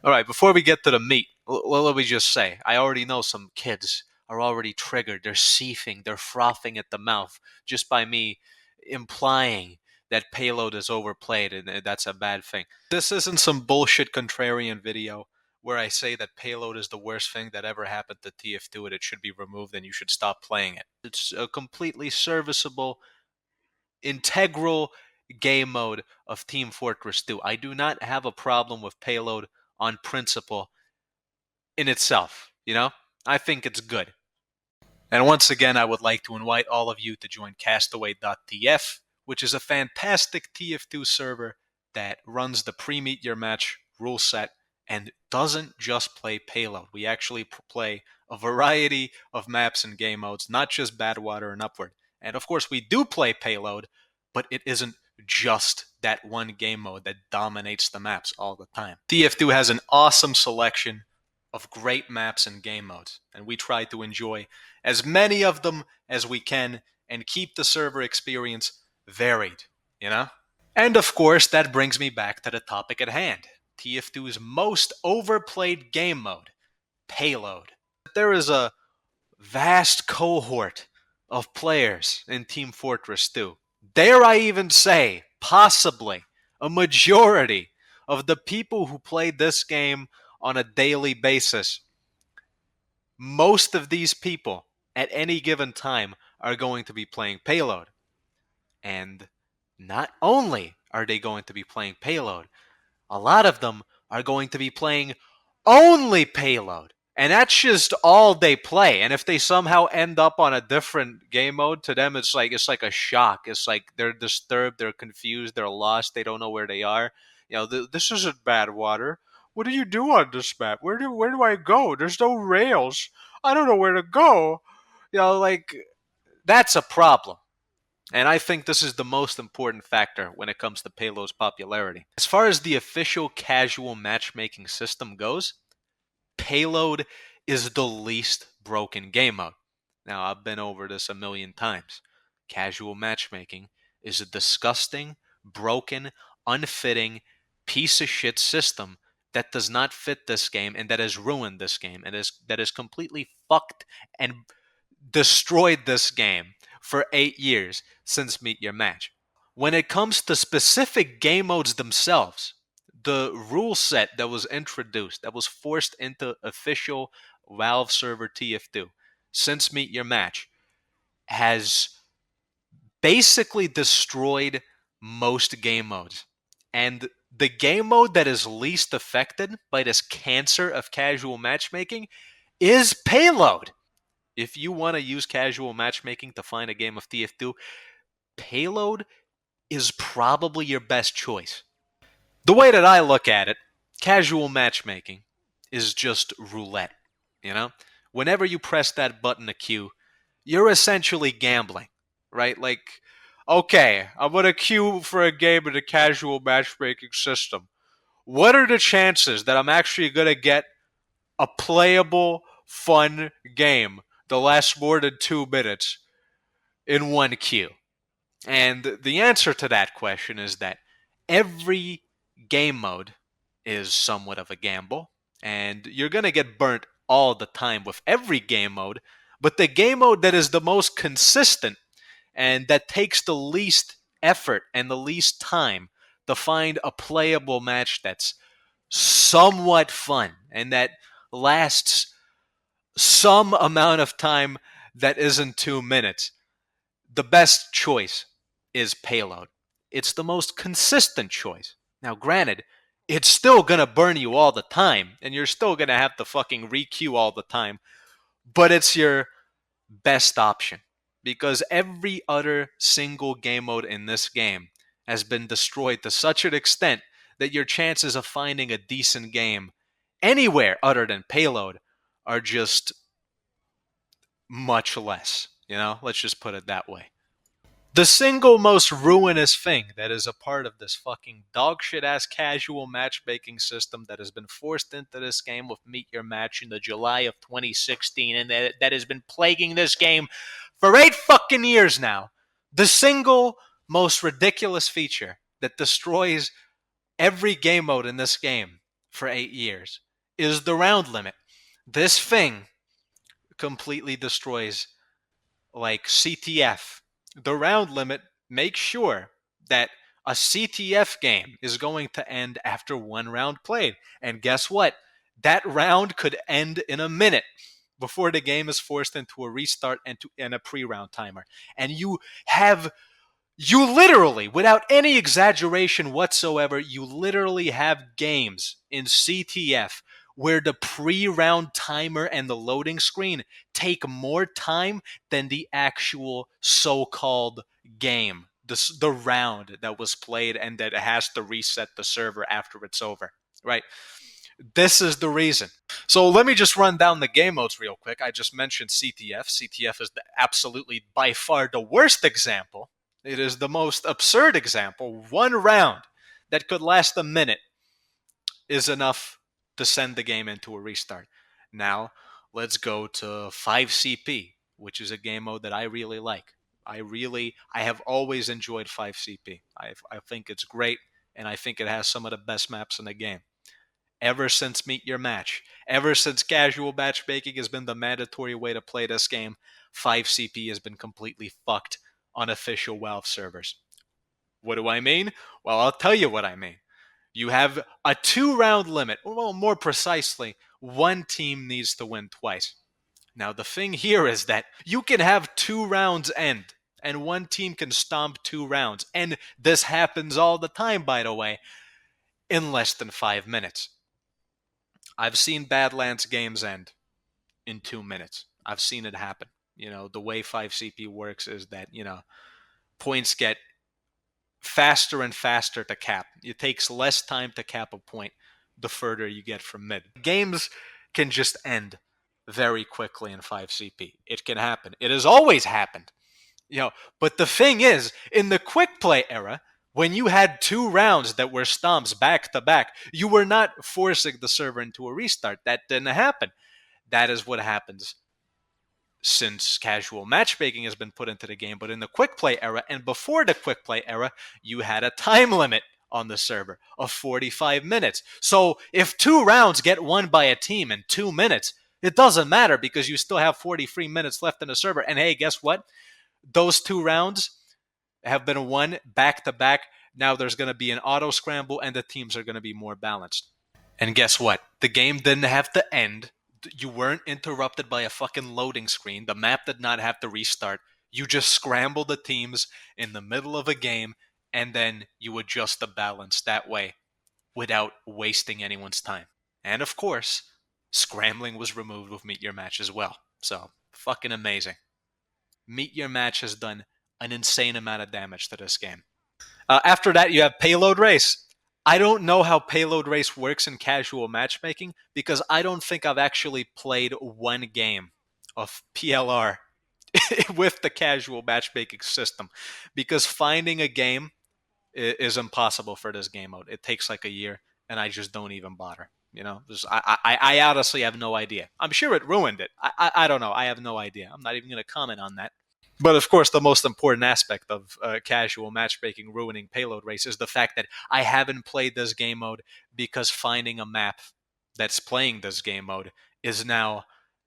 All right, before we get to the meat, let me just say, I already know some kids are already triggered. They're seething, they're frothing at the mouth just by me implying that payload is overplayed and that's a bad thing. This isn't some bullshit contrarian video where I say that payload is the worst thing that ever happened to TF2 and it should be removed and you should stop playing it. It's a completely serviceable, integral game mode of Team Fortress 2. I do not have a problem with payload on principle in itself, you know? I think it's good. And once again, I would like to invite all of you to join castaway.tf, which is a fantastic TF2 server that runs the pre-meet your match rule set and doesn't just play payload. We actually play a variety of maps and game modes, not just Badwater and Upward. And of course, we do play payload, but it isn't just that one game mode that dominates the maps all the time. TF2 has an awesome selection of great maps and game modes, and we try to enjoy as many of them as we can and keep the server experience varied, you know? And of course, that brings me back to the topic at hand, TF2's most overplayed game mode, Payload. There is a vast cohort of players in Team Fortress 2. Dare I even say, possibly, a majority of the people who play this game on a daily basis. Most of these people, at any given time, are going to be playing Payload. And not only are they going to be playing Payload, a lot of them are going to be playing only Payload. And that's just all they play. And if they somehow end up on a different game mode, to them it's like a shock. It's like they're disturbed, they're confused, they're lost, they don't know where they are. You know, this isn't Badwater. What do you do on this map? Where do I go? There's no rails. I don't know where to go. You know, like that's a problem. And I think this is the most important factor when it comes to Payload's popularity. As far as the official casual matchmaking system goes, Payload is the least broken game mode. Now, I've been over this a million times. Casual matchmaking is a disgusting, broken, unfitting, piece of shit system that does not fit this game and that has ruined this game and that has completely fucked and destroyed this game for 8 years since Meet Your Match. When it comes to specific game modes themselves, the rule set that was introduced, that was forced into official Valve server TF2 since Meet Your Match, has basically destroyed most game modes. And the game mode that is least affected by this cancer of casual matchmaking is Payload. If you want to use casual matchmaking to find a game of TF2, Payload is probably your best choice. The way that I look at it, casual matchmaking is just roulette, you know? Whenever you press that button to queue, you're essentially gambling, right? Like, okay, I'm going to queue for a game in the casual matchmaking system. What are the chances that I'm actually going to get a playable, fun game that lasts more than 2 minutes in one queue? And the answer to that question is that every game mode is somewhat of a gamble, and you're going to get burnt all the time with every game mode, but the game mode that is the most consistent and that takes the least effort and the least time to find a playable match that's somewhat fun and that lasts some amount of time that isn't 2 minutes, the best choice is Payload. It's the most consistent choice. Now, granted, it's still going to burn you all the time, and you're still going to have to fucking re-queue all the time, but it's your best option. Because every other single game mode in this game has been destroyed to such an extent that your chances of finding a decent game anywhere other than Payload are just much less. You know, let's just put it that way. The single most ruinous thing that is a part of this fucking dogshit ass casual matchmaking system that has been forced into this game with Meet Your Match in the July of 2016 and that has been plaguing this game for 8 fucking years now. The single most ridiculous feature that destroys every game mode in this game for 8 years is the round limit. This thing completely destroys like CTF. The round limit makes sure that a CTF game is going to end after one round played. And guess what? That round could end in a minute before the game is forced into a restart and a pre-round timer. And you literally, without any exaggeration whatsoever, you literally have games in CTF where the pre-round timer and the loading screen take more time than the actual so-called game, the round that was played and that has to reset the server after it's over, right? This is the reason. So let me just run down the game modes real quick. I just mentioned CTF. CTF is absolutely by far the worst example. It is the most absurd example. One round that could last a minute is enough to send the game into a restart. Now, let's go to 5CP, which is a game mode that I really like. I have always enjoyed 5CP. I think it's great, and I think it has some of the best maps in the game. Ever since Meet Your Match, ever since casual matchmaking has been the mandatory way to play this game, 5CP has been completely fucked on official Valve servers. What do I mean? Well, I'll tell you what I mean. You have a 2-round limit. Well, more precisely, one team needs to win twice. Now, the thing here is that you can have 2 rounds end, and one team can stomp 2 rounds. And this happens all the time, by the way, in less than 5 minutes. I've seen Badlands games end in 2 minutes. I've seen it happen. The way 5CP works is that, points get faster and faster to cap. It takes less time to cap a point the further you get from mid. Games can just end very quickly in 5CP. It can happen. It has always happened. But the thing is, in the quick play era, when you had 2 rounds that were stomps back to back, you were not forcing the server into a restart. That didn't happen. That is what happens since casual matchmaking has been put into the game. But in the quick play era and before the quick play era, you had a time limit on the server of 45 minutes. So if 2 rounds get won by a team in 2 minutes, it doesn't matter because you still have 43 minutes left in the server. And hey, guess what? Those 2 rounds have been won back to back. Now there's going to be an auto scramble and the teams are going to be more balanced. And guess what? The game didn't have to end. You weren't interrupted by a fucking loading screen. The map did not have to restart. You just scrambled the teams in the middle of a game and then you adjust the balance that way without wasting anyone's time. And of course, scrambling was removed with Meet Your Match as well. So, fucking amazing. Meet Your Match has done an insane amount of damage to this game. After that, you have Payload Race. I don't know how Payload Race works in casual matchmaking because I don't think I've actually played one game of PLR with the casual matchmaking system because finding a game is impossible for this game mode. It takes like a year, and I just don't even bother. I honestly have no idea. I'm sure it ruined it. I don't know. I have no idea. I'm not even going to comment on that. But of course, the most important aspect of casual matchmaking ruining Payload Race is the fact that I haven't played this game mode because finding a map that's playing this game mode is now,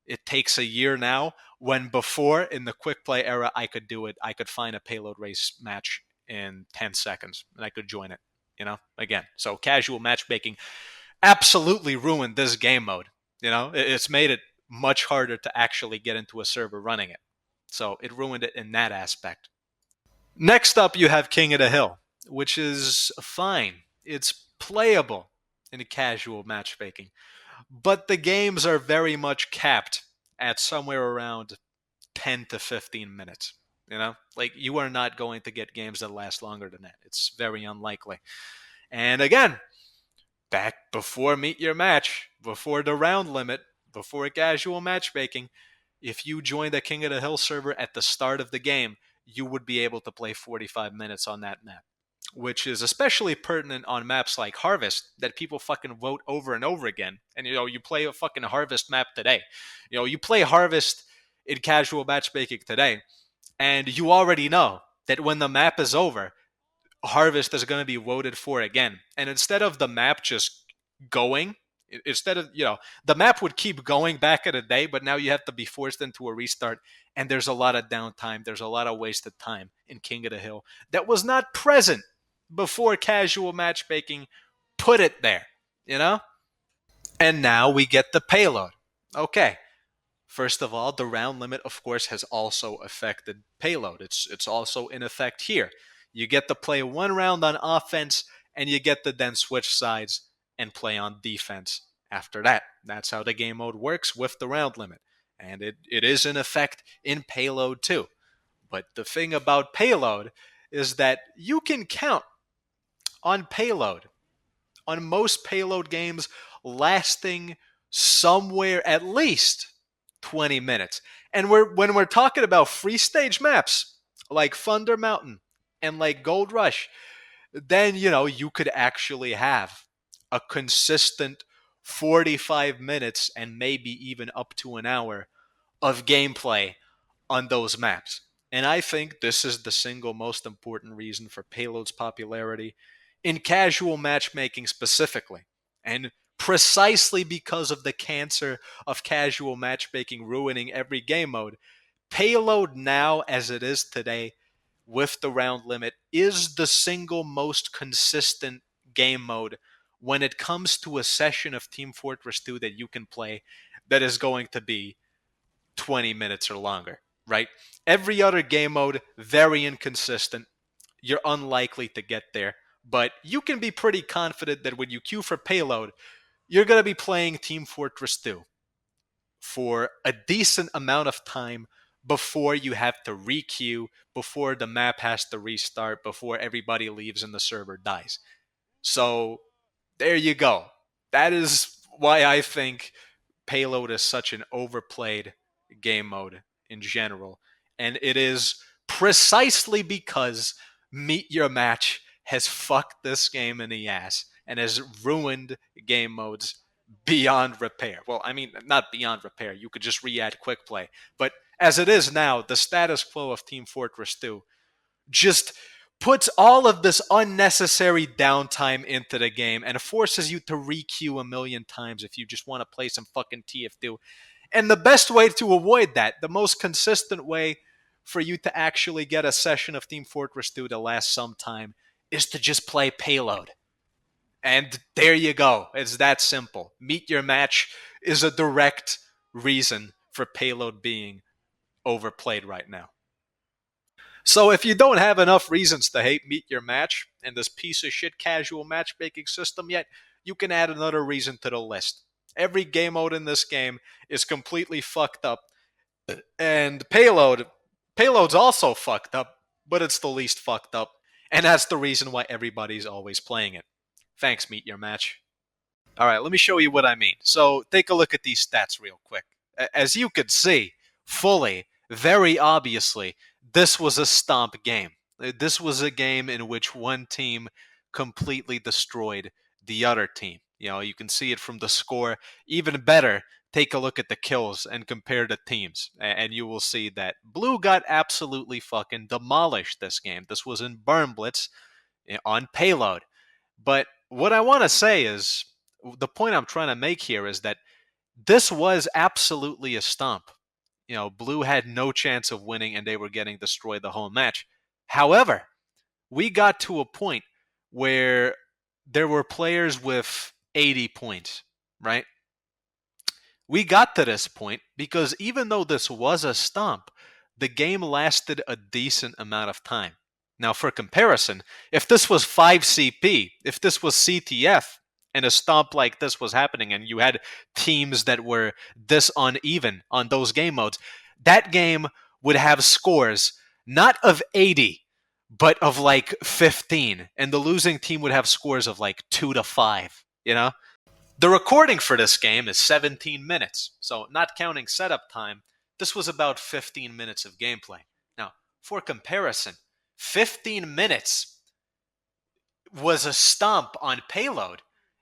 it takes a year now, when before, in the quick play era, I could do it. I could find a Payload Race match in 10 seconds, and I could join it, again. So casual matchmaking absolutely ruined this game mode. It's made it much harder to actually get into a server running it. So it ruined it in that aspect. Next up, you have King of the Hill, which is fine. It's playable in casual matchmaking. But the games are very much capped at somewhere around 10 to 15 minutes. You are not going to get games that last longer than that. It's very unlikely. And again, back before Meet Your Match, before the round limit, before casual matchmaking, if you joined a King of the Hill server at the start of the game, you would be able to play 45 minutes on that map, which is especially pertinent on maps like Harvest that people fucking vote over and over again. And, you play a fucking Harvest map today. You play Harvest in casual matchmaking today, and you already know that when the map is over, Harvest is going to be voted for again. And instead of the map just going. Instead of, the map would keep going back in the day, but now you have to be forced into a restart. And there's a lot of downtime. There's a lot of wasted time in King of the Hill that was not present before casual matchmaking put it there, you know? And now we get the payload. Okay. First of all, the round limit, of course, has also affected payload. It's also in effect here. You get to play one round on offense, and you get to then switch sides and play on defense after that. That's how the game mode works with the round limit. And it is in effect in payload too. But the thing about payload is that you can count on payload, on most payload games lasting somewhere at least 20 minutes. And when we're talking about free stage maps like Thunder Mountain and like Gold Rush, then you could actually have a consistent 45 minutes and maybe even up to an hour of gameplay on those maps. And I think this is the single most important reason for Payload's popularity in casual matchmaking specifically. And precisely because of the cancer of casual matchmaking ruining every game mode, Payload now, as it is today, with the round limit, is the single most consistent game mode when it comes to a session of Team Fortress 2 that you can play that is going to be 20 minutes or longer, right? Every other game mode, very inconsistent. You're unlikely to get there, but you can be pretty confident that when you queue for payload, you're going to be playing Team Fortress 2 for a decent amount of time before you have to requeue, before the map has to restart, before everybody leaves and the server dies. So there you go. That is why I think Payload is such an overplayed game mode in general. And it is precisely because Meet Your Match has fucked this game in the ass and has ruined game modes beyond repair. Well, I mean, not beyond repair. You could just re-add quick play. But as it is now, the status quo of Team Fortress 2 just puts all of this unnecessary downtime into the game and forces you to requeue a million times if you just want to play some fucking TF2. And the best way to avoid that, the most consistent way for you to actually get a session of Team Fortress 2 to last some time, is to just play Payload. And there you go. It's that simple. Meet Your Match is a direct reason for Payload being overplayed right now. So if you don't have enough reasons to hate Meet Your Match and this piece of shit casual matchmaking system yet, you can add another reason to the list. Every game mode in this game is completely fucked up. And Payload's also fucked up, but it's the least fucked up. And that's the reason why everybody's always playing it. Thanks, Meet Your Match. All right, let me show you what I mean. So take a look at these stats real quick. As you could see, fully, very obviously, this was a stomp game. This was a game in which one team completely destroyed the other team. You can see it from the score. Even better, take a look at the kills and compare the teams, and you will see that Blue got absolutely fucking demolished this game. This was in Burn Blitz on Payload. But what I want to say is, the point I'm trying to make here is that this was absolutely a stomp. Blue had no chance of winning and they were getting destroyed the whole match. However, we got to a point where there were players with 80 points, right? We got to this point because even though this was a stomp, the game lasted a decent amount of time. Now, for comparison, if this was 5CP, if this was CTF, and a stomp like this was happening, and you had teams that were this uneven on those game modes, that game would have scores not of 80, but of like 15, and the losing team would have scores of like 2-5, The recording for this game is 17 minutes, so not counting setup time, this was about 15 minutes of gameplay. Now, for comparison, 15 minutes was a stomp on Payload.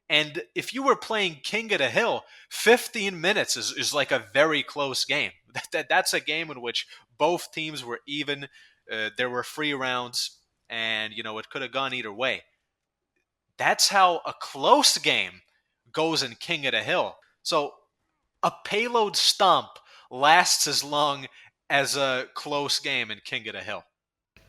And if you were playing King of the Hill, 15 minutes is like a very close game. That's a game in which both teams were even. There were free rounds, and it could have gone either way. That's how a close game goes in King of the Hill. So a payload stomp lasts as long as a close game in King of the Hill.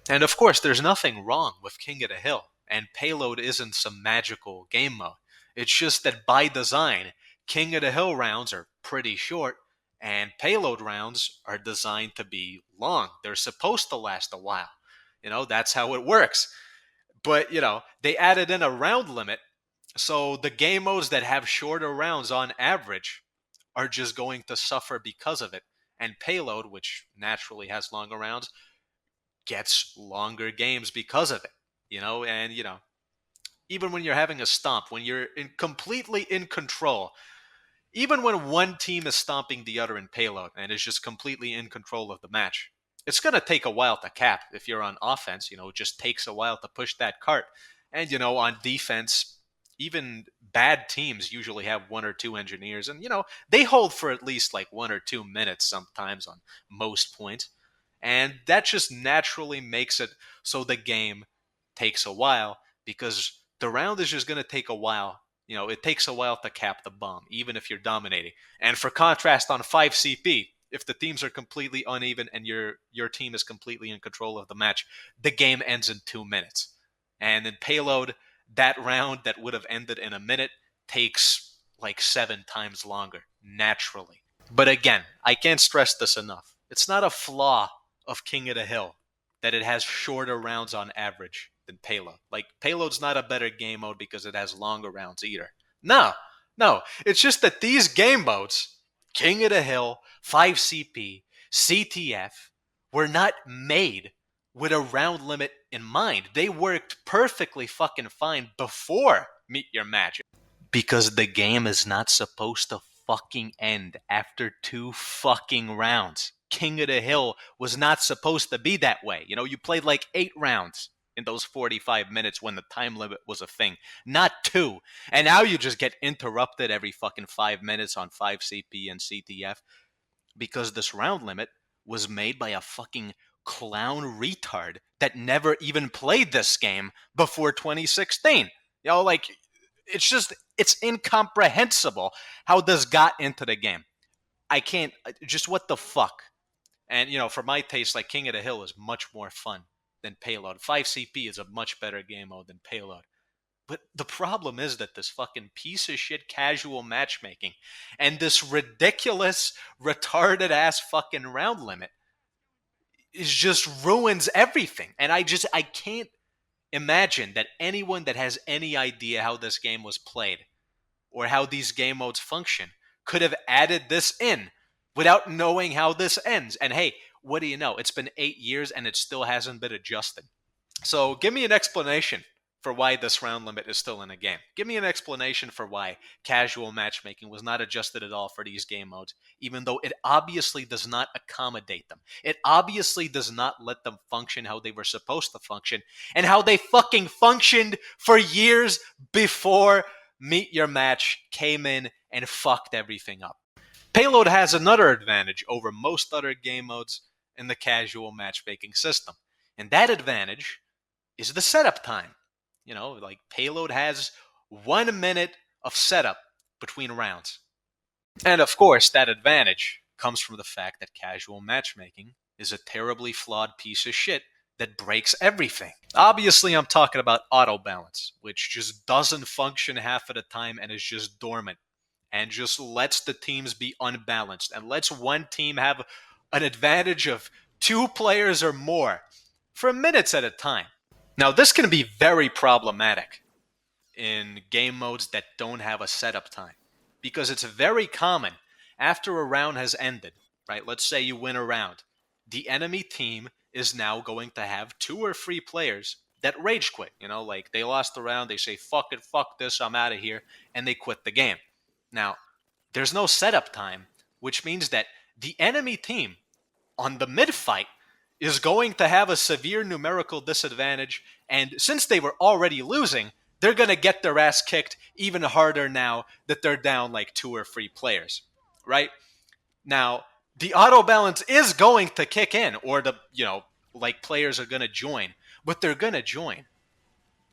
And of course, there's nothing wrong with King of the Hill, and payload isn't some magical game mode. It's just that by design, King of the Hill rounds are pretty short, and payload rounds are designed to be long. They're supposed to last a while. That's how it works. But, they added in a round limit, so the game modes that have shorter rounds on average are just going to suffer because of it. And payload, which naturally has longer rounds, gets longer games because of it. And even when you're having a stomp, when you're completely in control, even when one team is stomping the other in payload and is just completely in control of the match, it's going to take a while to cap. If you're on offense, it just takes a while to push that cart. And, on defense, even bad teams usually have one or two engineers. And, they hold for at least like 1 or 2 minutes sometimes on most points. And that just naturally makes it so the game takes a while, because the round is just going to take a while. It takes a while to cap the bomb, even if you're dominating. And for contrast, on 5CP, if the teams are completely uneven and your team is completely in control of the match, the game ends in 2 minutes. And in payload, that round that would have ended in a minute takes like 7 times longer, naturally. But again, I can't stress this enough. It's not a flaw of King of the Hill that it has shorter rounds on average than payload. Like, payload's not a better game mode because it has longer rounds either. No. It's just that these game modes, King of the Hill, 5CP, CTF, were not made with a round limit in mind. They worked perfectly fucking fine before Meet Your Match. Because the game is not supposed to fucking end after 2 fucking rounds. King of the Hill was not supposed to be that way. You played like 8 rounds in those 45 minutes when the time limit was a thing, not 2. And now you just get interrupted every fucking 5 minutes on 5CP and CTF because this round limit was made by a fucking clown retard that never even played this game before 2016. It's incomprehensible how this got into the game. I can't, just what the fuck? And, for my taste, like, King of the Hill is much more fun than payload. 5CP is a much better game mode than payload. But the problem is that this fucking piece of shit casual matchmaking and this ridiculous, retarded ass fucking round limit is just ruins everything. And I can't imagine that anyone that has any idea how this game was played or how these game modes function could have added this in without knowing how this ends. And hey, what do you know? It's been 8 years and it still hasn't been adjusted. So give me an explanation for why this round limit is still in a game. Give me an explanation for why casual matchmaking was not adjusted at all for these game modes, even though it obviously does not accommodate them. It obviously does not let them function how they were supposed to function and how they fucking functioned for years before Meet Your Match came in and fucked everything up. Payload has another advantage over most other game modes in the casual matchmaking system, and that advantage is the setup time. Like, payload has 1 minute of setup between rounds. And of course, that advantage comes from the fact that casual matchmaking is a terribly flawed piece of shit that breaks everything. Obviously, I'm talking about auto balance, which just doesn't function half of the time and is just dormant and just lets the teams be unbalanced and lets one team have an advantage of 2 players or more for minutes at a time. Now, this can be very problematic in game modes that don't have a setup time, because it's very common after a round has ended, right? Let's say you win a round. The enemy team is now going to have 2 or 3 players that rage quit. Like, they lost the round, they say, fuck it, fuck this, I'm out of here, and they quit the game. Now, there's no setup time, which means that the enemy team on the mid-fight is going to have a severe numerical disadvantage, and since they were already losing, they're going to get their ass kicked even harder now that they're down like 2 or 3 players, right? Now, the auto balance is going to kick in, or players are going to join, but they're going to join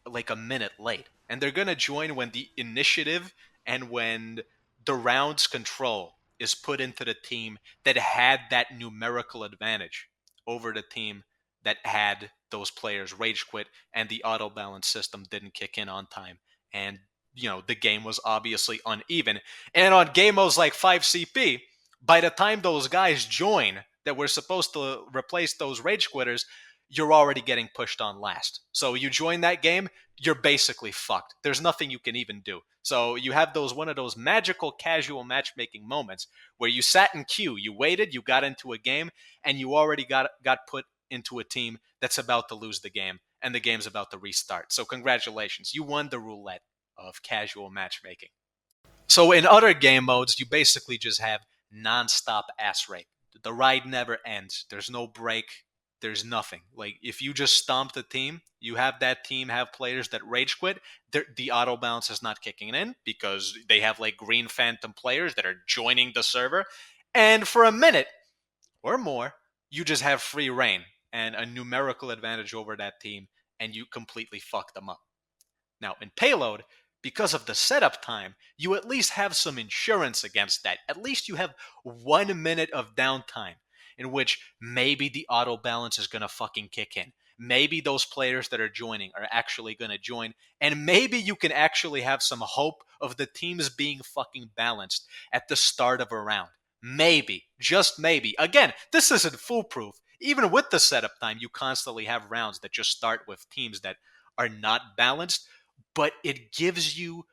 like a minute late. And they're going to join when the initiative and when the rounds control is put into the team that had that numerical advantage over the team that had those players rage quit and the auto balance system didn't kick in on time. And, the game was obviously uneven. And on game modes like 5CP, by the time those guys join that were supposed to replace those rage quitters, you're already getting pushed on last. So you join that game, you're basically fucked. There's nothing you can even do. So you have one of those magical casual matchmaking moments where you sat in queue, you waited, you got into a game, and you already got put into a team that's about to lose the game, and the game's about to restart. So congratulations, you won the roulette of casual matchmaking. So in other game modes, you basically just have nonstop ass rape. The ride never ends. There's no break. There's nothing. Like if you just stomp the team, you have that team have players that rage quit. The auto balance is not kicking in because they have like green phantom players that are joining the server. And for a minute or more, you just have free reign and a numerical advantage over that team, and you completely fuck them up. Now, in Payload, because of the setup time, you at least have some insurance against that. At least you have 1 minute of downtime in which maybe the auto balance is going to fucking kick in. Maybe those players that are joining are actually going to join, and maybe you can actually have some hope of the teams being fucking balanced at the start of a round. Maybe, just maybe. Again, this isn't foolproof. Even with the setup time, you constantly have rounds that just start with teams that are not balanced, but it gives you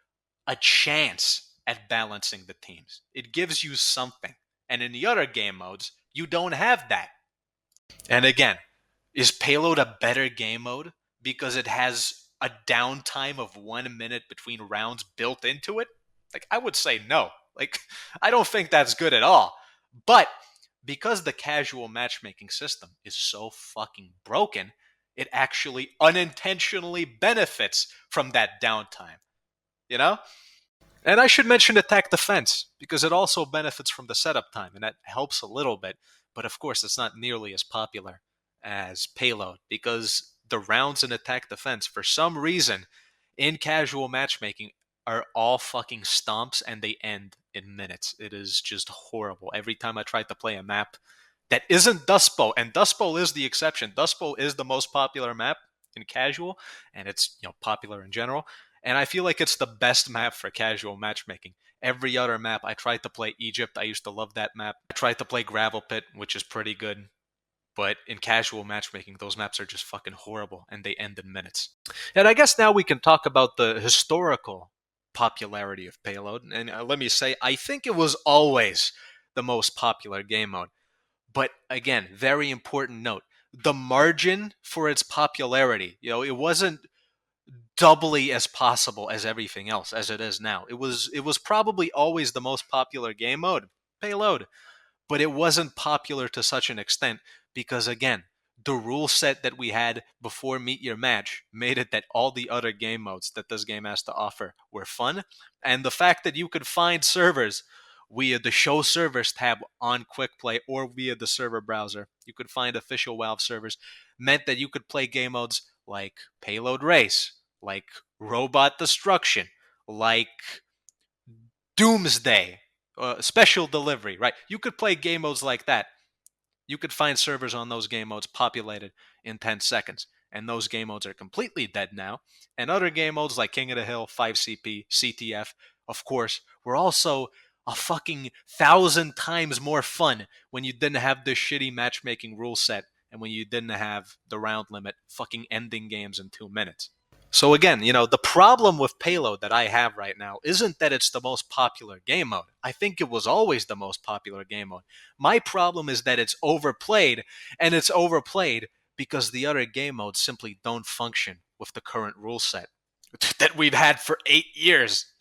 a chance at balancing the teams. It gives you something. And in the other game modes, you don't have that. And again, is Payload a better game mode because it has a downtime of 1 minute between rounds built into it? Like, I would say no. Like, I don't think that's good at all. But because the casual matchmaking system is so fucking broken, it actually unintentionally benefits from that downtime, you know? And I should mention attack defense because it also benefits from the setup time and that helps a little bit. But of course, it's not nearly as popular as Payload because the rounds in attack defense, for some reason, in casual matchmaking, are all fucking stomps and they end in minutes. It is just horrible. Every time I try to play a map that isn't Dust Bowl, and Dust Bowl is the exception. Dust Bowl is the most popular map in casual, and it's popular in general. And I feel like it's the best map for casual matchmaking. Every other map, I tried to play Egypt. I used to love that map. I tried to play Gravel Pit, which is pretty good. But in casual matchmaking, those maps are just fucking horrible, and they end in minutes. And I guess now we can talk about the historical popularity of Payload. And let me say, I think it was always the most popular game mode. But again, very important note, the margin for its popularity, it wasn't doubly as possible as everything else as it is now. It was probably always the most popular game mode, Payload, but it wasn't popular to such an extent because again, the rule set that we had before Meet Your Match made it that all the other game modes that this game has to offer were fun, and the fact that you could find servers via the show servers tab on QuickPlay or via the server browser, you could find official Valve servers, meant that you could play game modes like Payload Race, like Robot Destruction, like Doomsday, Special Delivery, right? You could play game modes like that. You could find servers on those game modes populated in 10 seconds. And those game modes are completely dead now. And other game modes like King of the Hill, 5CP, CTF, of course, were also a fucking 1,000 times more fun when you didn't have this shitty matchmaking rule set and when you didn't have the round limit fucking ending games in 2 minutes. So again, the problem with Payload that I have right now isn't that it's the most popular game mode. I think it was always the most popular game mode. My problem is that it's overplayed, and it's overplayed because the other game modes simply don't function with the current rule set that we've had for 8 years.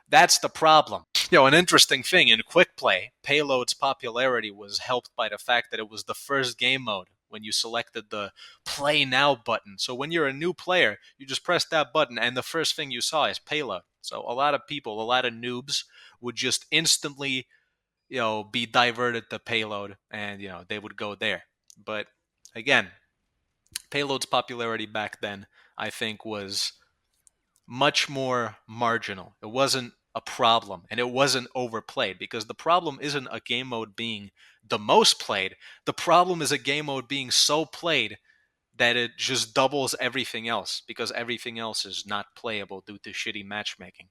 That's the problem. An interesting thing in Quick Play, Payload's popularity was helped by the fact that it was the first game mode when you selected the Play Now button. So when you're a new player, you just press that button and the first thing you saw is Payload. So a lot of people, a lot of noobs would just instantly, be diverted to Payload and, they would go there. But again, Payload's popularity back then, I think, was much more marginal. It wasn't a problem, and it wasn't overplayed, because the problem isn't a game mode being the most played. The problem is a game mode being so played that it just doubles everything else, because everything else is not playable due to shitty matchmaking.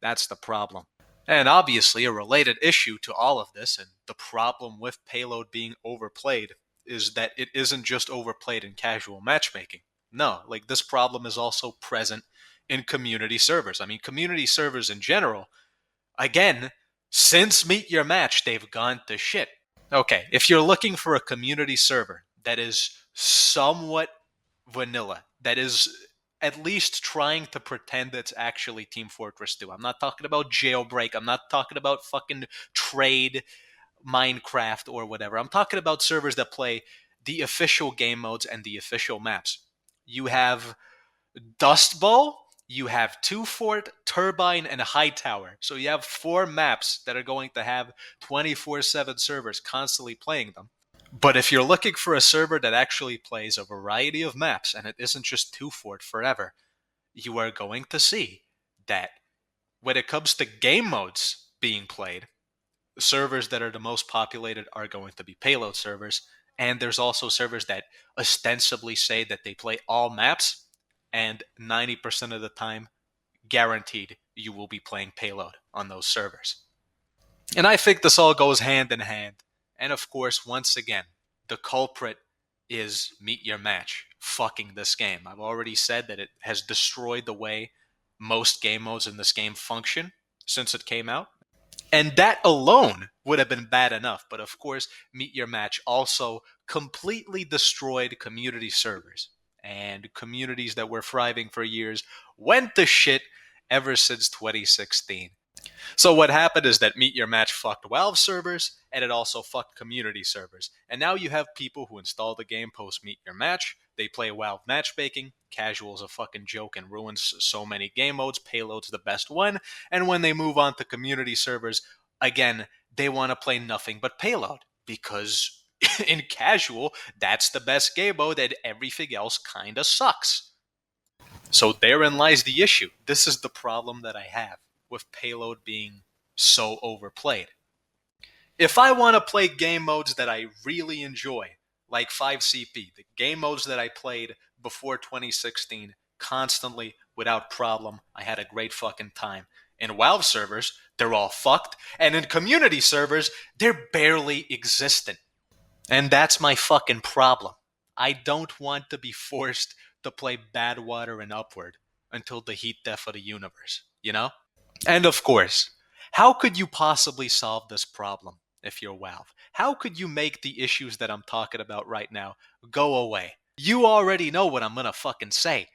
That's the problem. And obviously, a related issue to all of this, and the problem with Payload being overplayed, is that it isn't just overplayed in casual matchmaking. No, like, this problem is also present in community servers. I mean, community servers in general, again, since Meet Your Match, they've gone to shit. Okay, if you're looking for a community server that is somewhat vanilla, that is at least trying to pretend it's actually Team Fortress 2. I'm not talking about Jailbreak. I'm not talking about fucking Trade, Minecraft, or whatever. I'm talking about servers that play the official game modes and the official maps. You have Dust Bowl, you have Two Fort, Turbine, and Hightower. So you have 4 maps that are going to have 24/7 servers constantly playing them. But if you're looking for a server that actually plays a variety of maps, and it isn't just Two Fort forever, you are going to see that when it comes to game modes being played, the servers that are the most populated are going to be payload servers. And there's also servers that ostensibly say that they play all maps, and 90% of the time, guaranteed, you will be playing payload on those servers. And I think this all goes hand in hand. And of course, once again, the culprit is Meet Your Match fucking this game. I've already said that it has destroyed the way most game modes in this game function since it came out. And that alone would have been bad enough. But of course, Meet Your Match also completely destroyed community servers. And communities that were thriving for years went to shit ever since 2016. So what happened is that Meet Your Match fucked Valve servers, and it also fucked community servers. And now you have people who install the game post Meet Your Match. They play Valve matchmaking. Casual's a fucking joke and ruins so many game modes. Payload's the best one. And when they move on to community servers, again, they want to play nothing but Payload, because in casual, that's the best game mode and everything else kinda sucks. So therein lies the issue. This is the problem that I have with Payload being so overplayed. If I want to play game modes that I really enjoy, like 5CP, the game modes that I played before 2016 constantly without problem, I had a great fucking time. In Valve servers, they're all fucked, and in community servers, they're barely existent. And that's my fucking problem. I don't want to be forced to play Badwater and Upward until the heat death of the universe, you know? And of course, how could you possibly solve this problem if you're Valve? How could you make the issues that I'm talking about right now go away? You already know what I'm gonna fucking say.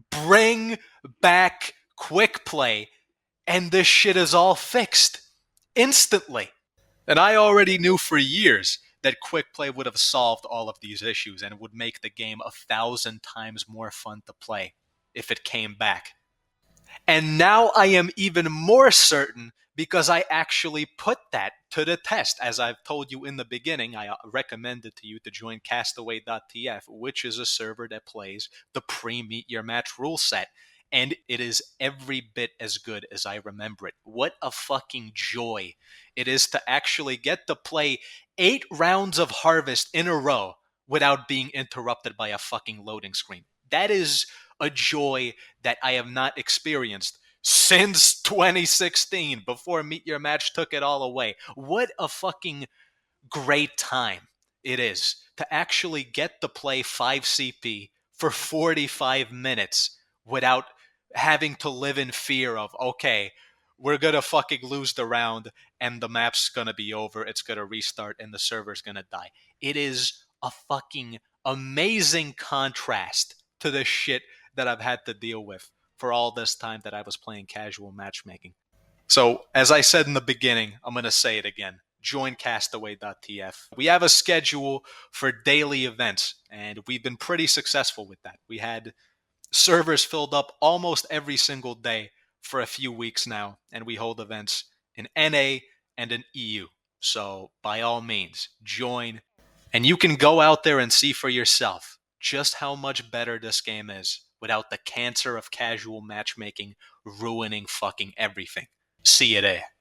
Bring back quick play, and this shit is all fixed instantly. And I already knew for years that quick play would have solved all of these issues and would make the game 1,000 times more fun to play if it came back. And now I am even more certain, because I actually put that to the test. As I've told you in the beginning, I recommended to you to join castaway.tf, which is a server that plays the pre-Meet Your Match rule set. And it is every bit as good as I remember it. What a fucking joy it is to actually get to play 8 rounds of Harvest in a row without being interrupted by a fucking loading screen. That is a joy that I have not experienced since 2016, before Meet Your Match took it all away. What a fucking great time it is to actually get to play 5CP for 45 minutes without having to live in fear of, okay, we're going to fucking lose the round and the map's going to be over, it's going to restart, and the server's going to die. It is a fucking amazing contrast to the shit that I've had to deal with for all this time that I was playing casual matchmaking. So, as I said in the beginning, I'm going to say it again. Join castaway.tf. We have a schedule for daily events, and we've been pretty successful with that. We had servers filled up almost every single day for a few weeks now, and we hold events in NA and in EU. So, by all means, join, and you can go out there and see for yourself just how much better this game is without the cancer of casual matchmaking ruining fucking everything. See you there.